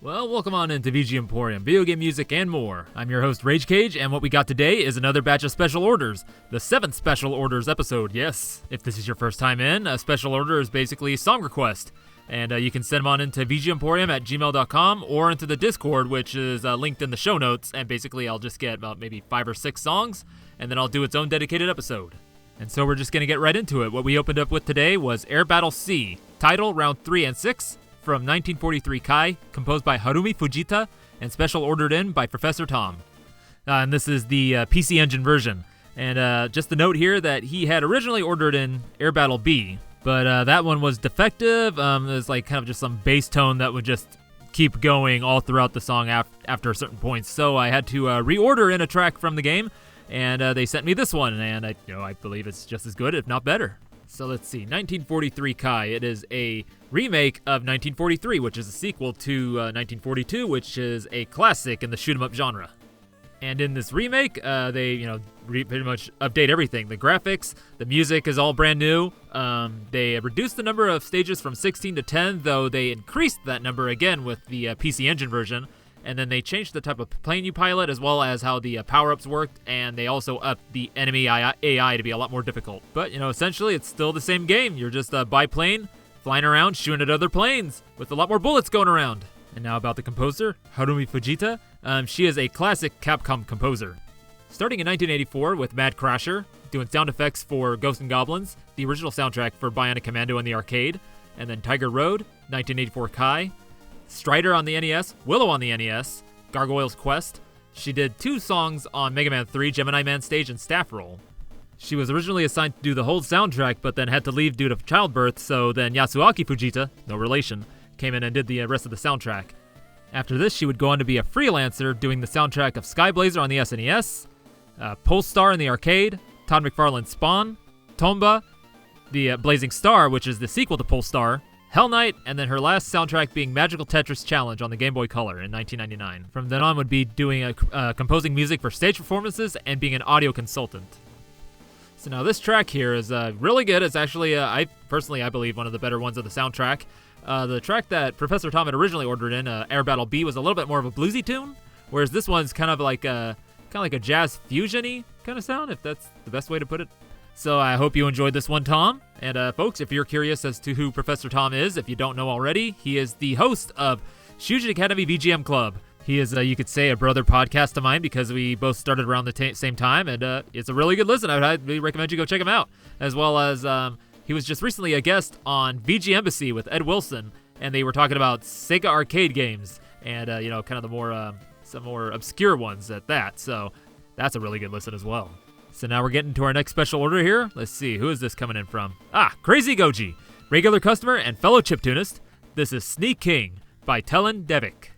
Well, welcome on into VGMporium, video game music and more. I'm your host, Rage Cage, and what we got today is another batch of special orders. The 7th special orders episode, yes. If this is your first time in, a special order is basically a song request. And you can send them on into VGMporium@gmail.com or into the Discord, which is linked in the show notes. And basically, I'll just get about maybe 5 or 6 songs, and then I'll do its own dedicated episode. And so we're just going to get right into it. What we opened up with today was Air Battle C, title, round 3 and 6, from 1943 Kai, composed by Harumi Fujita, and special ordered in by Professor Tom. And this is the PC Engine version. And just a note here that he had originally ordered in Air Battle B, but that one was defective. There's like kind of just some bass tone that would just keep going all throughout the song after a certain point. So I had to reorder in a track from the game, and they sent me this one, and I believe it's just as good, if not better. So let's see, 1943 Kai. It is a remake of 1943, which is a sequel to 1942, which is a classic in the shoot 'em up genre. And in this remake, they pretty much update everything. The graphics, the music is all brand new. They reduced the number of stages from 16 to 10, though they increased that number again with the PC Engine version. And then they changed the type of plane you pilot, as well as how the power-ups worked, and they also upped the enemy AI to be a lot more difficult. But, essentially, it's still the same game. You're just a biplane, flying around, shooting at other planes, with a lot more bullets going around. And now about the composer, Harumi Fujita. She is a classic Capcom composer. Starting in 1984 with Mad Crasher, doing sound effects for Ghosts and Goblins, the original soundtrack for Bionic Commando in the arcade, and then Tiger Road, 1984 Kai, Strider on the NES, Willow on the NES, Gargoyle's Quest. She did 2 songs on Mega Man 3, Gemini Man Stage, and Staff Roll. She was originally assigned to do the whole soundtrack, but then had to leave due to childbirth, so then Yasuaki Fujita, no relation, came in and did the rest of the soundtrack. After this, she would go on to be a freelancer, doing the soundtrack of Skyblazer on the SNES, Polestar in the arcade, Todd McFarlane's Spawn, Tomba, the Blazing Star, which is the sequel to Polestar, Hell Knight, and then her last soundtrack being Magical Tetris Challenge on the Game Boy Color in 1999. From then on would be doing composing music for stage performances and being an audio consultant. So now this track here is really good. It's actually, I believe, one of the better ones of the soundtrack. The track that Professor Tom had originally ordered in, Air Battle B, was a little bit more of a bluesy tune, whereas this one's kind of like a jazz fusion-y kind of sound, if that's the best way to put it. So I hope you enjoyed this one, Tom. And folks, if you're curious as to who Professor Tom is, if you don't know already, he is the host of Shujin Academy VGM Club. He is, you could say, a brother podcast of mine because we both started around the same time, and it's a really good listen. I would highly recommend you go check him out. As well as he was just recently a guest on VG Embassy with Ed Wilson, and they were talking about Sega arcade games and kind of the more some more obscure ones at that. So that's a really good listen as well. So now we're getting to our next special order here. Let's see, who is this coming in from? Crazygoji, regular customer and fellow chiptunist. This is Sneak King by Telan Devik.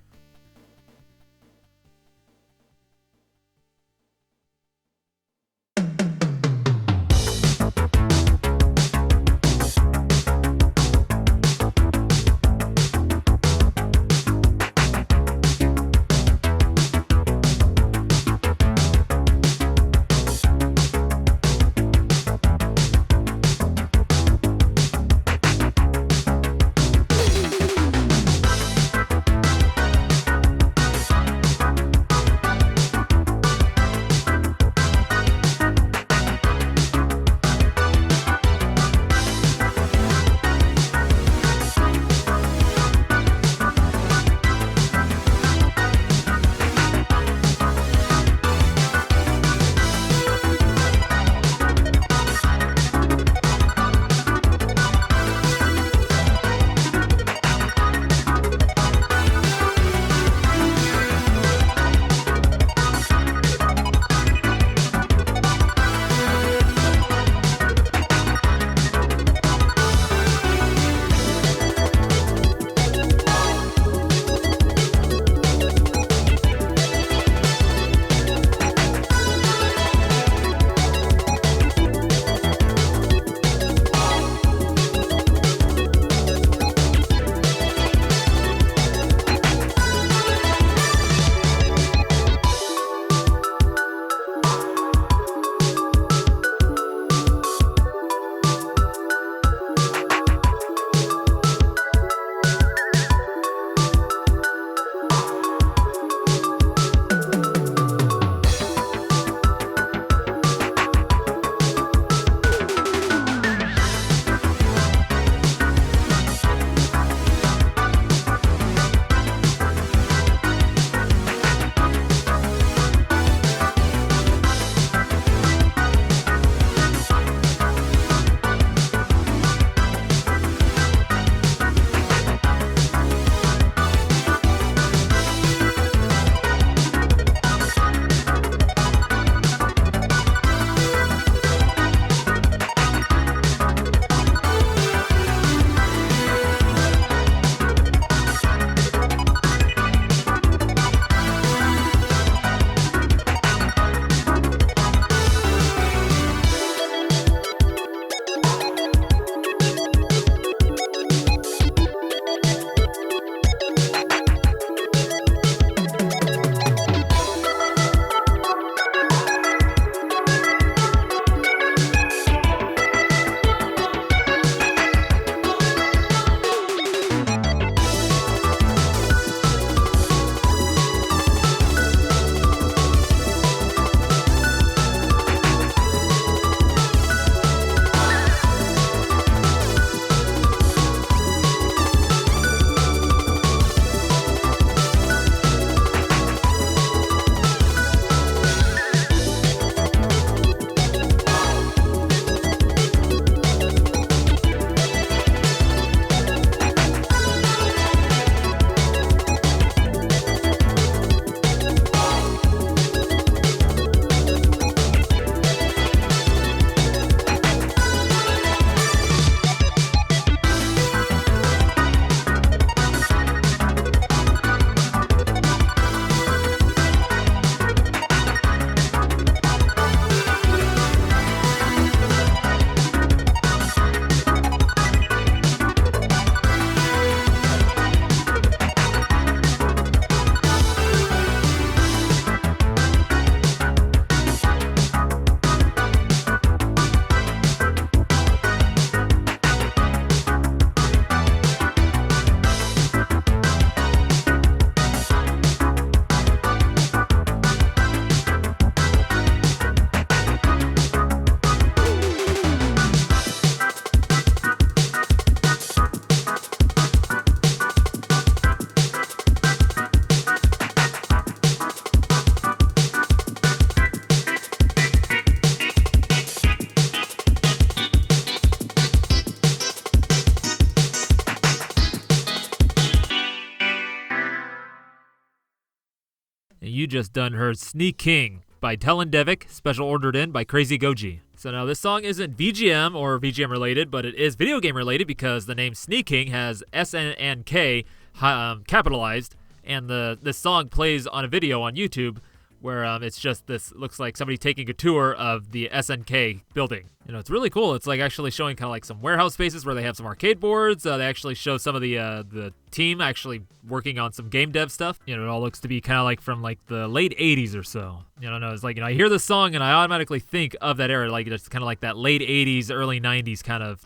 And you just done heard Sneak King by Telan Devik, special ordered in by Crazygoji. So now this song isn't VGM or VGM related, but it is video game related because the name Sneak King has S and K capitalized, and this song plays on a video on YouTube where it's just this, looks like somebody taking a tour of the SNK building. You know, it's really cool. It's like actually showing kind of like some warehouse spaces where they have some arcade boards. They actually show some of the team actually working on some game dev stuff. You know, it all looks to be kind of like from like the late 80s or so. You know, it's like, you know, I hear this song and I automatically think of that era. Like it's kind of like that late 80s, early 90s kind of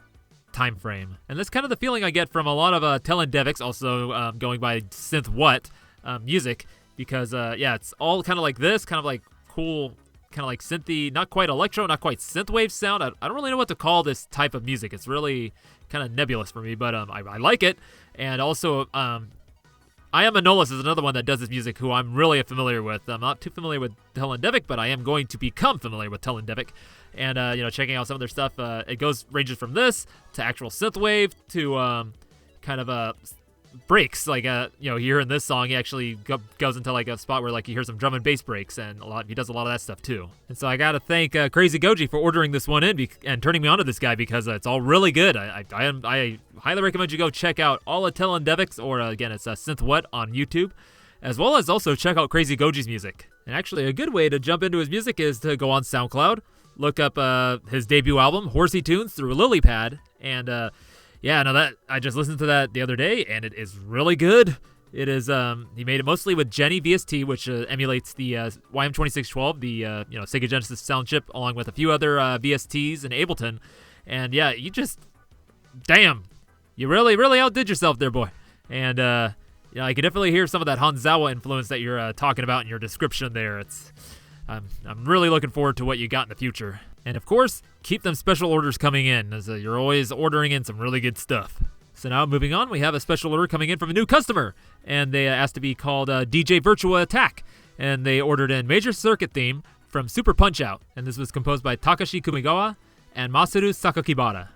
time frame. And that's kind of the feeling I get from a lot of Telan Devik's, also going by Synth What music. Because, yeah, it's all kind of like this, kind of like cool, kind of like synthy, not quite electro, not quite synthwave sound. I don't really know what to call this type of music. It's really kind of nebulous for me, but I like it. And also, I Am Anolis is another one that does this music who I'm really familiar with. I'm not too familiar with Telan Devik, but I am going to become familiar with Telan Devik. And, you know, checking out some of their stuff, it ranges from this to actual synthwave to kind of breaks, like you know, here in this song he actually goes into like a spot where like you hear some drum and bass breaks, and he does a lot of that stuff too. And so I gotta thank Crazygoji for ordering this one in and turning me onto this guy, because it's all really good. I highly recommend you go check out all of Telan Devik's, or again it's Synth What on YouTube, as well as also check out Crazygoji's music. And actually a good way to jump into his music is to go on SoundCloud, look up his debut album Horsey Tunes through Lilypad, and yeah, no, that I just listened to that the other day, and it is really good. It is he made it mostly with Jenny VST, which emulates the YM2612, the you know, Sega Genesis sound chip, along with a few other VSTs in Ableton. And yeah, you just, damn, you really outdid yourself there, boy. And you know, I can definitely hear some of that Hanzawa influence that you're talking about in your description there. I'm really looking forward to what you got in the future. And of course, keep them special orders coming in, as you're always ordering in some really good stuff. So now moving on, we have a special order coming in from a new customer, and they asked to be called DJ Virtuattak, and they ordered in Major Circuit Theme from Super Punch-Out, and this was composed by Takashi Kumegawa and Masaru Sakakibara.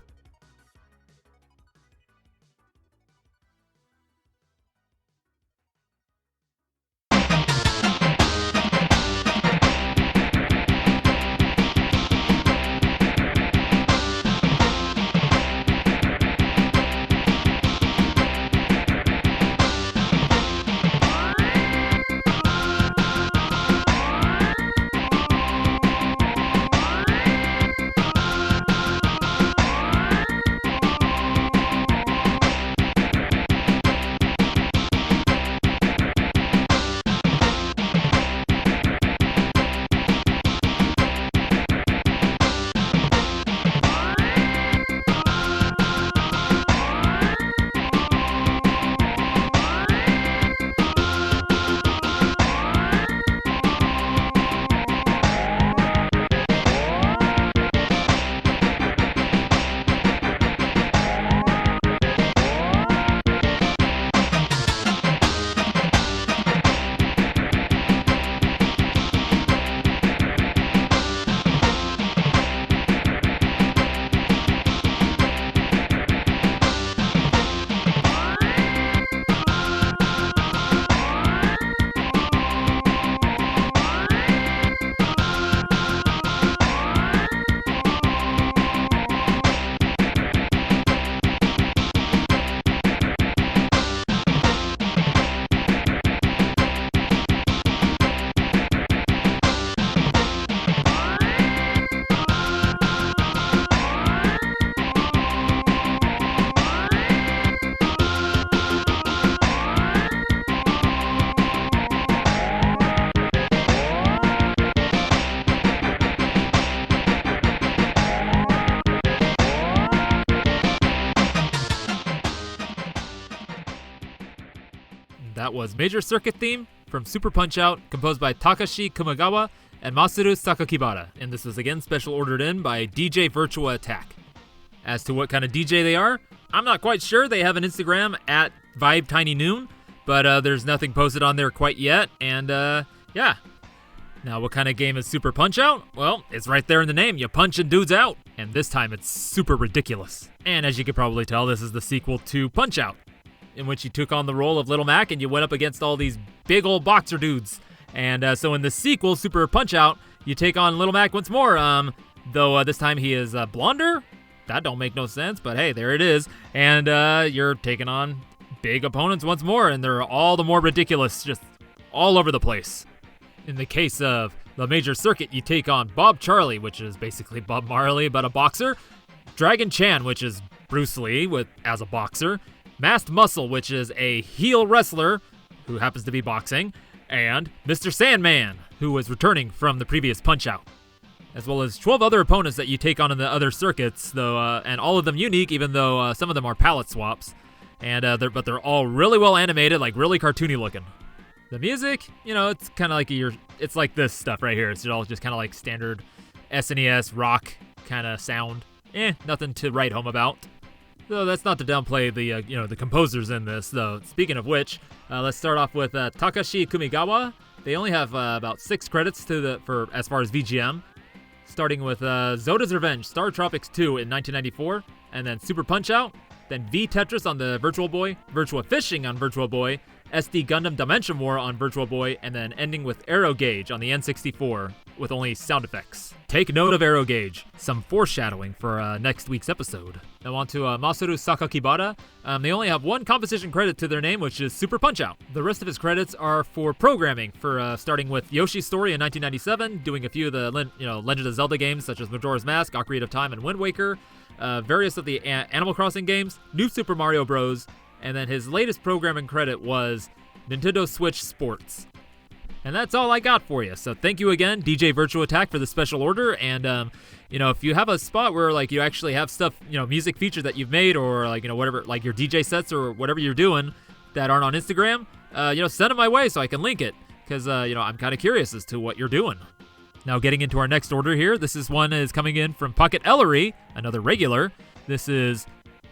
That was Major Circuit Theme from Super Punch-Out, composed by Takashi Kumegawa and Masaru Sakakibara, and this was again special ordered in by DJ Virtuattak. As to what kind of DJ they are, I'm not quite sure. They have an Instagram at VibeTinyNoon, but there's nothing posted on there quite yet, and yeah. Now, what kind of game is Super Punch-Out? Well, it's right there in the name. You punching dudes out, and this time it's super ridiculous. And as you can probably tell, this is the sequel to Punch-Out, in which you took on the role of Little Mac and you went up against all these big old boxer dudes. And so in the sequel, Super Punch-Out, you take on Little Mac once more, though this time he is blonder. That don't make no sense, but hey, there it is. And you're taking on big opponents once more, and they're all the more ridiculous, just all over the place. In the case of the major circuit, you take on Bob Charlie, which is basically Bob Marley, but a boxer. Dragon Chan, which is Bruce Lee as a boxer. Masked Muscle, which is a heel wrestler who happens to be boxing. And Mr. Sandman, who was returning from the previous Punch-Out. As well as 12 other opponents that you take on in the other circuits, though, and all of them unique, even though some of them are palette swaps. And but they're all really well animated, like really cartoony looking. The music, it's kind of like it's like this stuff right here. It's all just kind of like standard SNES rock kind of sound. Nothing to write home about. Though that's not to downplay the composers in this. Though speaking of which, let's start off with Takashi Kumegawa. They only have about 6 credits for as far as VGM. Starting with Zoda's Revenge, Star Tropics 2 in 1994, and then Super Punch-Out, then V Tetris on the Virtual Boy, Virtua Fishing on Virtual Boy, SD Gundam Dimension War on Virtual Boy, and then ending with Aero Gauge on the N64 with only sound effects. Take note of Aero Gauge, some foreshadowing for next week's episode. Now on to Masaru Sakakibara. They only have 1 composition credit to their name, which is Super Punch-Out. The rest of his credits are for programming, for starting with Yoshi's Story in 1997, doing a few of the Legend of Zelda games such as Majora's Mask, Ocarina of Time, and Wind Waker, various of the Animal Crossing games, New Super Mario Bros., and then his latest programming credit was Nintendo Switch Sports. And that's all I got for you. So thank you again, DJ Virtuattak, for the special order. And, if you have a spot where, you actually have stuff, music features that you've made or, whatever, your DJ sets or whatever you're doing that aren't on Instagram, send them my way so I can link it. Because, I'm kind of curious as to what you're doing. Now, getting into our next order here, this is coming in from Pocket Eleri, another regular. This is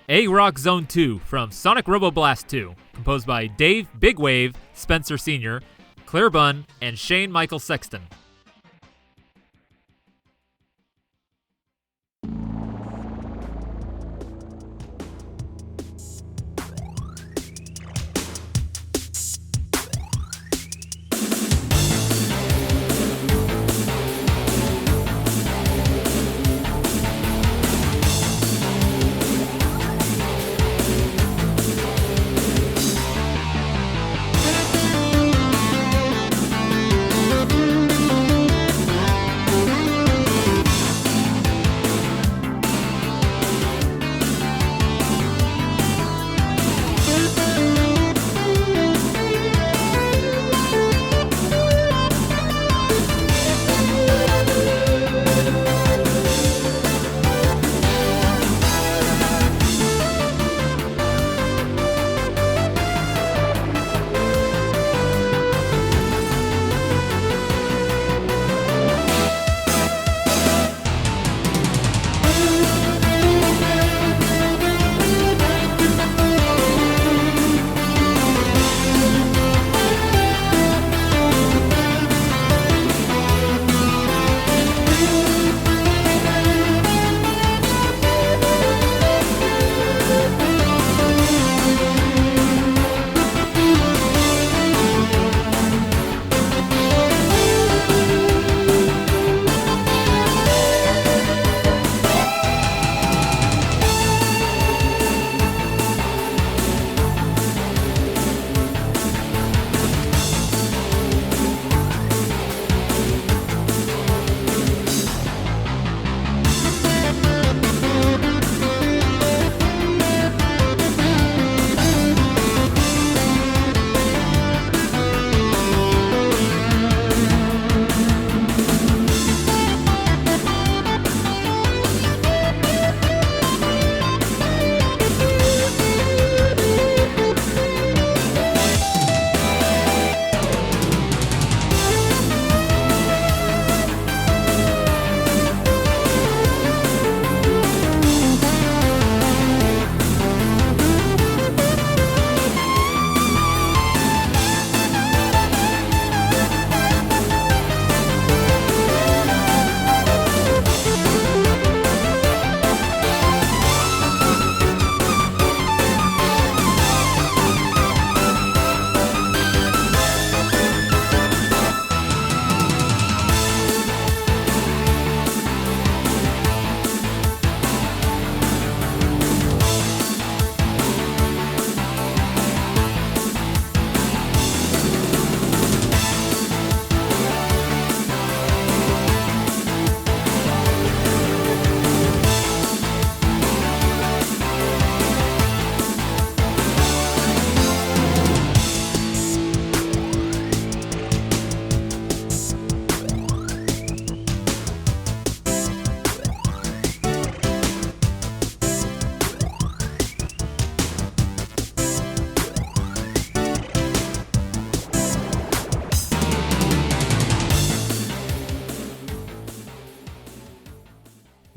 A-Rock Zone 2 from Sonic Robo Blast 2, composed by Dave Big Wave Spencer Sr., Clairebun, and Shane Michael Sexton.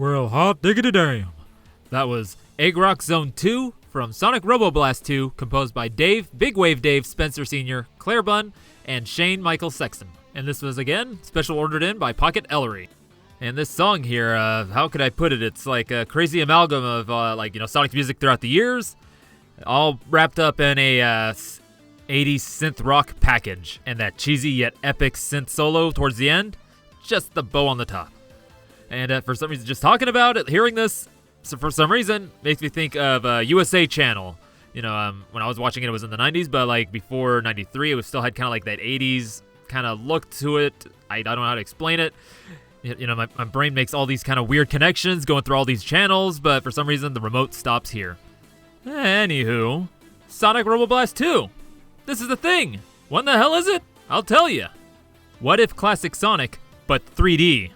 Well, hot diggity damn. That was Egg Rock Zone 2 from Sonic Robo Blast 2, composed by Dave, Big Wave Dave Spencer Sr., Clairebun, and Shane Mychal Sexton. And this was, again, special ordered in by Pocket Eleri. And this song here, how could I put it? It's like a crazy amalgam of, Sonic music throughout the years, all wrapped up in a 80s synth rock package. And that cheesy yet epic synth solo towards the end, just the bow on the top. And for some reason, just talking about it, hearing this, so for some reason, makes me think of USA Channel. When I was watching it, it was in the 90s, but like before 93, it still had kind of like that 80s kind of look to it. I don't know how to explain it. My brain makes all these kind of weird connections going through all these channels, but for some reason, the remote stops here. Anywho, Sonic Robo Blast 2. This is the thing. What in the hell is it? I'll tell you. What if classic Sonic, but 3D?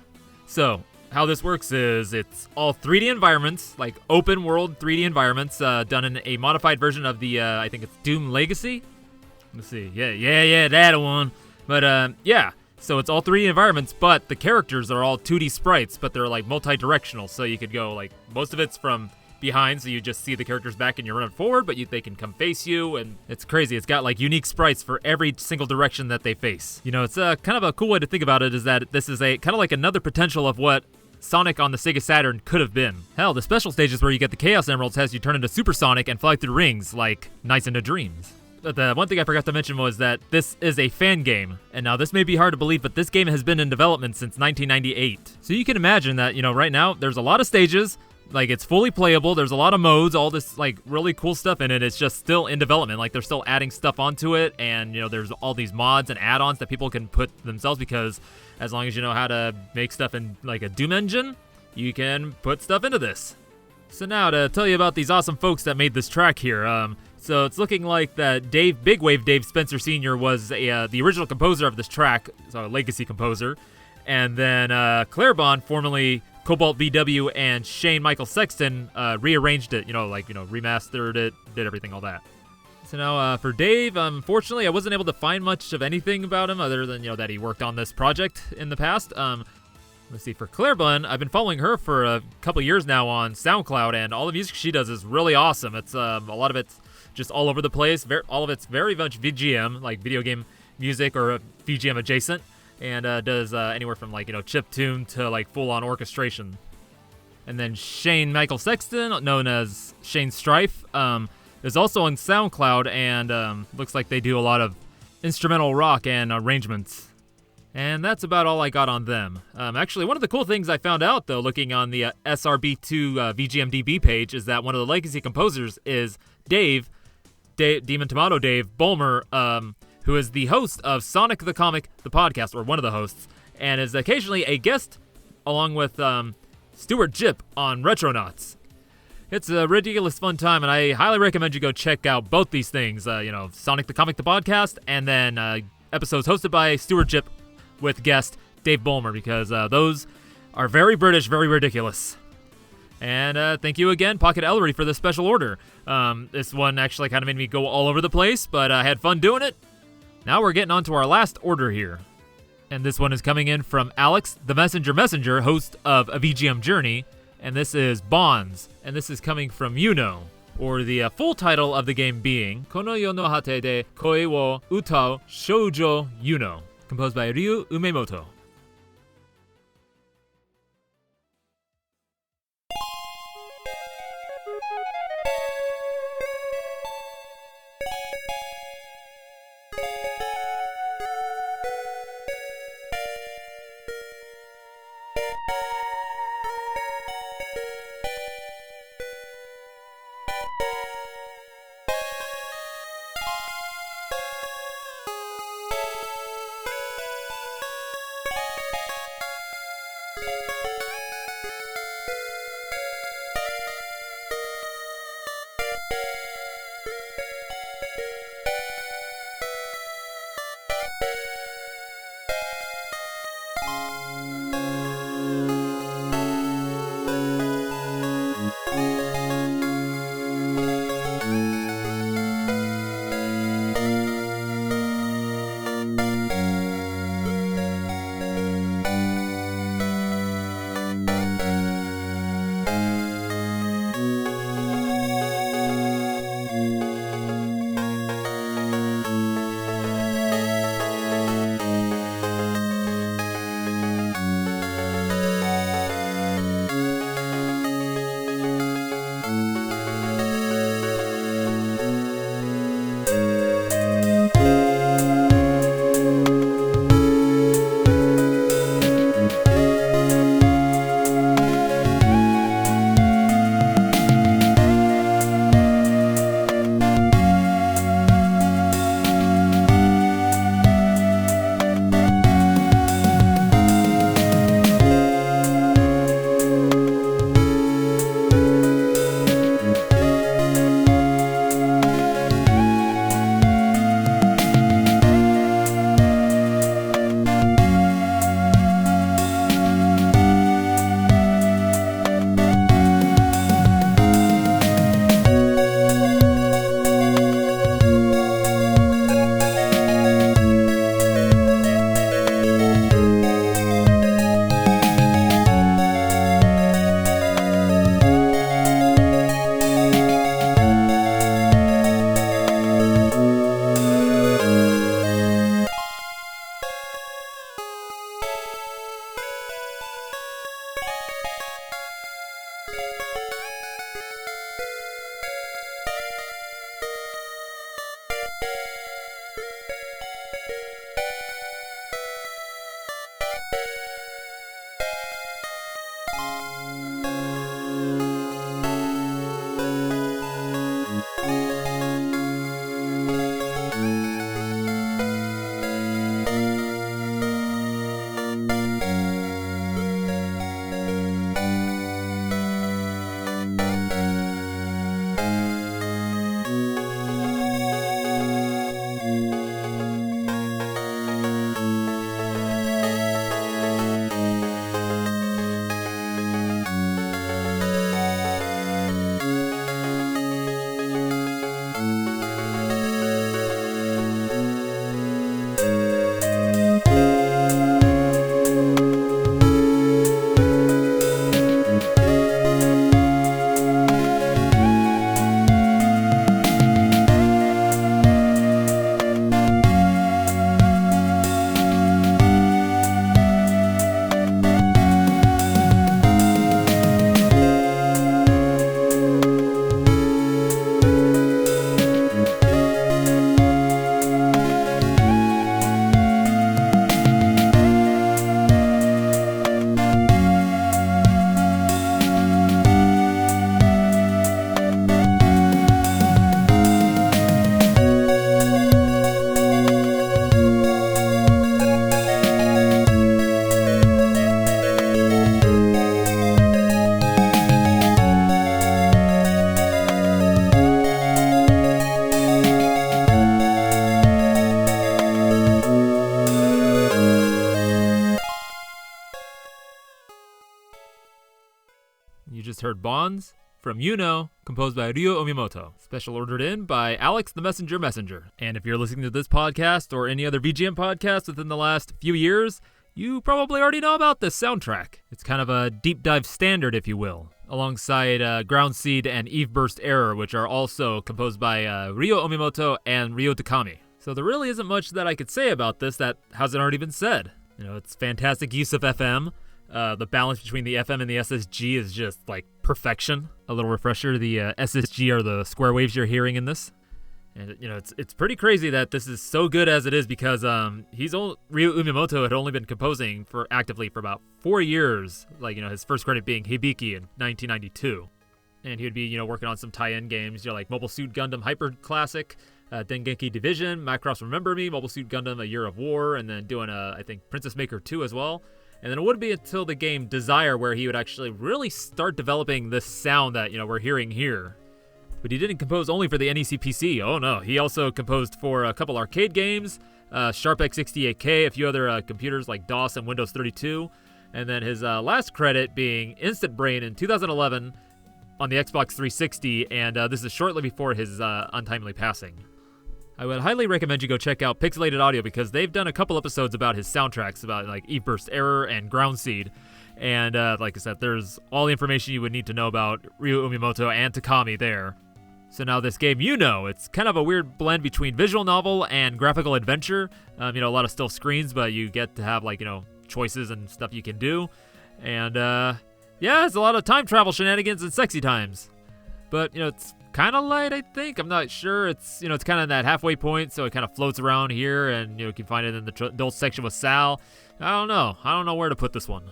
So, how this works is it's all 3D environments, like open world 3D environments, done in a modified version of the, I think it's Doom Legacy? Let's see. Yeah, that one. But, yeah. So it's all 3D environments, but the characters are all 2D sprites, but they're like multi-directional. So you could go, like, most of it's from behind, so you just see the characters back and you run forward, but they can come face you, and it's crazy. It's got like unique sprites for every single direction that they face. It's kind of a cool way to think about it, is that this is a kind of like another potential of what Sonic on the Sega Saturn could have been. Hell, the special stages where you get the Chaos Emeralds has you turn into Super Sonic and fly through rings like Nights into Dreams. But the one thing I forgot to mention was that this is a fan game. And now this may be hard to believe, but this game has been in development since 1998. So you can imagine that, right now there's a lot of stages. Like, it's fully playable, there's a lot of modes, all this, like, really cool stuff in it. It's just still in development. Like, they're still adding stuff onto it, and, there's all these mods and add-ons that people can put themselves, because as long as you know how to make stuff in, like, a Doom engine, you can put stuff into this. So now, to tell you about these awesome folks that made this track here, so it's looking like that Dave, Big Wave Dave Spencer Sr. was the original composer of this track, so a legacy composer, and then Clairebun, formerly Cobalt VW, and Shane Mychal Sexton rearranged it, remastered it, did everything, all that. So now for Dave, unfortunately, I wasn't able to find much of anything about him other than, that he worked on this project in the past. Let's see, for Clairebun, I've been following her for a couple years now on SoundCloud, and all the music she does is really awesome. It's a lot of it's just all over the place. All of it's very much VGM, like video game music or VGM adjacent. And does anywhere from chiptune to like full-on orchestration. And then Shane Mychal Sexton, known as Shane Strife, is also on SoundCloud, and looks like they do a lot of instrumental rock and arrangements. And that's about all I got on them. Actually, one of the cool things I found out, though, looking on the SRB2 VGMDB page, is that one of the legacy composers is Dave Demon Tomato Dave Ballmer, who is the host of Sonic the Comic, the podcast, or one of the hosts, and is occasionally a guest along with Stuart Jipp on Retronauts. It's a ridiculous fun time, and I highly recommend you go check out both these things, Sonic the Comic, the podcast, and then episodes hosted by Stuart Jipp with guest Dave Ballmer, because those are very British, very ridiculous. And thank you again, Pocket Eleri, for this special order. This one actually kind of made me go all over the place, but I had fun doing it. Now we're getting on to our last order here. And this one is coming in from Alex, the Messenger, host of A VGM Journey. And this is Bonds. And this is coming from Yuno, or the full title of the game being Kono yo no hate de koi wo utau shoujo Yuno, composed by Ryu Umemoto. heard Bonds from composed by Ryo Umemoto. Special ordered in by Alex the Messenger. And if you're listening to this podcast or any other VGM podcast within the last few years, you probably already know about this soundtrack. It's kind of a deep dive standard, if you will, alongside Ground Seed and Eve Burst Error, which are also composed by Ryo Umemoto and Ryo Takami. So there really isn't much that I could say about this that hasn't already been said. It's fantastic use of FM. The balance between the FM and the SSG is just like perfection. A little refresher, the SSG are the square waves you're hearing in this. And it's pretty crazy that this is so good as it is because Ryo Umemoto had only been composing actively for about 4 years. His first credit being Hibiki in 1992, and he would be working on some tie-in games, like Mobile Suit Gundam Hyper Classic, Dengeki Division, Macross Remember Me, Mobile Suit Gundam A Year of War, and then doing I think Princess Maker 2 as well. And then it wouldn't be until the game Desire where he would actually really start developing this sound that we're hearing here. But he didn't compose only for the NEC PC. Oh no, he also composed for a couple arcade games, Sharp X68K, a few other computers like DOS and Windows 32, and then his last credit being Instant Brain in 2011 on the Xbox 360, and this is shortly before his untimely passing. I would highly recommend you go check out Pixelated Audio because they've done a couple episodes about his soundtracks, about like Eve Burst Error and Ground Seed. And like I said, there's all the information you would need to know about Ryo Umemoto and Takami there. So now this game, it's kind of a weird blend between visual novel and graphical adventure. A lot of still screens, but you get to have choices and stuff you can do. And it's a lot of time travel shenanigans and sexy times. But, it's kind of light, I think. I'm not sure. It's, it's kind of that halfway point, so it kind of floats around here, and, you can find it in the adult section with Sal. I don't know where to put this one.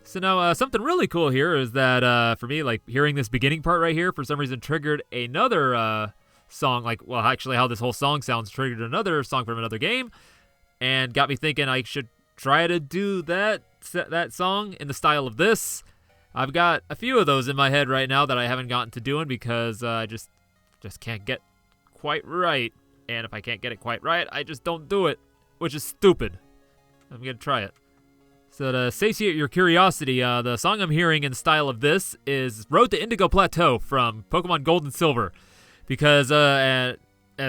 So now, something really cool here is that, for me, hearing this beginning part right here, for some reason triggered another song, actually how this whole song sounds triggered another song from another game, and got me thinking I should try to do that song in the style of this. I've got a few of those in my head right now that I haven't gotten to doing because I just can't get quite right, and if I can't get it quite right, I just don't do it, which is stupid. I'm going to try it. So to satiate your curiosity, the song I'm hearing in the style of this is Road to Indigo Plateau from Pokemon Gold and Silver. Because as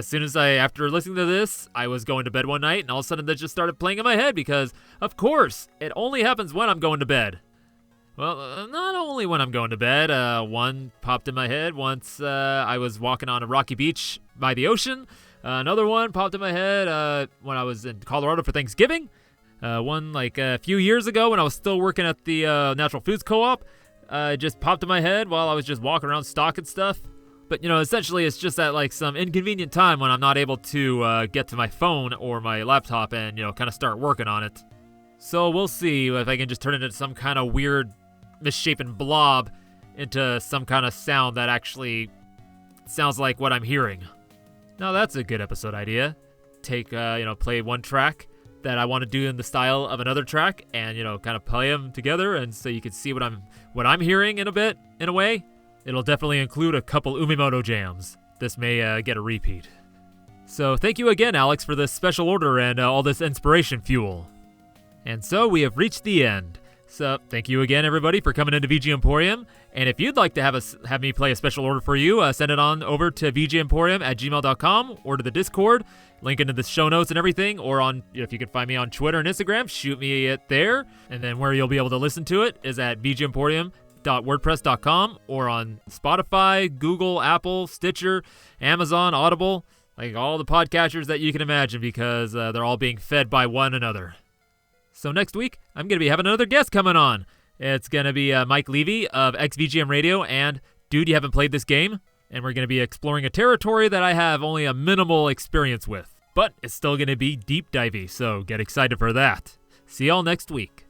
soon as after listening to this, I was going to bed one night, and all of a sudden that just started playing in my head because, of course, it only happens when I'm going to bed. Well, not only when I'm going to bed. One popped in my head once I was walking on a rocky beach by the ocean. Another one popped in my head when I was in Colorado for Thanksgiving. One a few years ago when I was still working at the Natural Foods Co-op. It just popped in my head while I was just walking around stocking stuff. But, essentially it's just at some inconvenient time when I'm not able to get to my phone or my laptop and, kind of start working on it. So we'll see if I can just turn it into some kind of weird misshapen blob into some kind of sound that actually sounds like what I'm hearing. Now that's a good episode idea. Take, play one track that I want to do in the style of another track and, kind of play them together and so you can see what I'm hearing in a way. It'll definitely include a couple Umemoto jams. This may get a repeat. So thank you again, Alex, for this special order and all this inspiration fuel. And so we have reached the end. So thank you again, everybody, for coming into VGMporium. And if you'd like to have me play a special order for you, send it on over to VGMporium@gmail.com or to the Discord. Link into the show notes and everything. Or if you can find me on Twitter and Instagram, shoot me it there. And then where you'll be able to listen to it is at VGMporium.wordpress.com or on Spotify, Google, Apple, Stitcher, Amazon, Audible, all the podcatchers that you can imagine because they're all being fed by one another. So next week, I'm going to be having another guest coming on. It's going to be Mike Levy of XVGM Radio and Dude, You Haven't Played This Game? And we're going to be exploring a territory that I have only a minimal experience with. But it's still going to be deep divey, so get excited for that. See y'all next week.